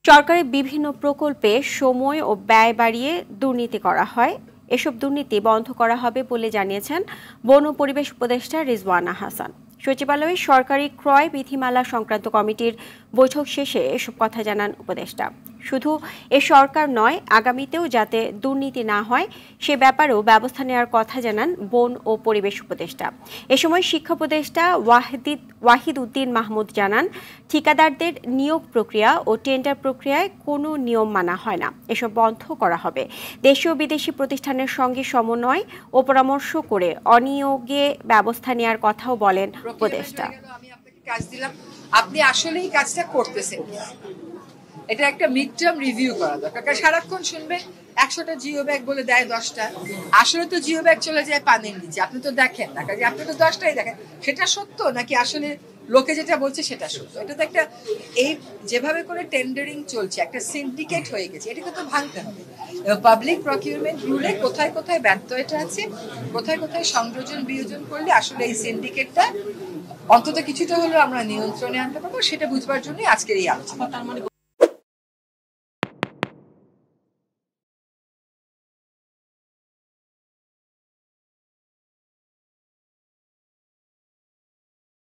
সরকারি বিভিন্ন প্রকল্পে সময় ও ব্যয় বাড়িয়ে দুর্নীতি করা হয়। এসব দুর্নীতি বন্ধ করা হবে বলে জানিয়েছেন বন ও পরিবেশ উপদেষ্টা রিজওয়ানা হাসান। সচিবালয়ে সরকারি ক্রয় বিধিমালা সংক্রান্ত কমিটির বৈঠক শেষে এসব কথা জানান উপদেষ্টা। শুধু এ সরকার নয়, আগামীতেও যাতে দুর্নীতি না হয় সে ব্যাপারেও ব্যবস্থা নেওয়ার কথা জানান বন ও পরিবেশ উপদেষ্টা। এ সময় শিক্ষা উপদেষ্টা ওয়াহিদ উদ্দিন মাহমুদ জানান, ঠিকাদারদের নিয়োগ প্রক্রিয়া ও টেন্ডার প্রক্রিয়ায় কোনো নিয়ম মানা হয় না, এসব বন্ধ করা হবে। দেশীয় বিদেশি প্রতিষ্ঠানের সঙ্গে সমন্বয় ও পরামর্শ করে অনিয়োগে ব্যবস্থা নেওয়ার কথাও বলেন উপদেষ্টা। আমি আপনাকে কাজ দিলাম, আপনি আসলে এই কাজটা করতেছেন, এটা একটা মিড টার্ম রিভিউ করা দরকার। কারণ সারাক্ষণ শুনবে 100টা জিও ব্যাগ বলে দেয় 10টা, আসলে তো জিও ব্যাগ চলে যায় পানির নিচে, আপনি তো দেখেন না। কাজে আপনি তো 10টাই দেখেন, সেটা সত্য নাকি আসলে লোকে যেটা বলছে সেটা সত্য? এটা তো একটা, এই যেভাবে করে টেন্ডারিং চলছে একটা সিন্ডিকেট হয়ে গেছে, এটাকে তো ভাঙতে হবে। পাবলিক প্রকিউরমেন্ট রুলে কোথায় কোথায় ব্যর্থতা আছে, কোথায় কোথায় সংযোজন বিয়োজন করলে আসলে এই সিন্ডিকেটটা অন্তত কিছুটা হলেও আমরা নিয়ন্ত্রণে আনতে পারবো, সেটা বুঝবার জন্যই আজকের এই আলোচনা।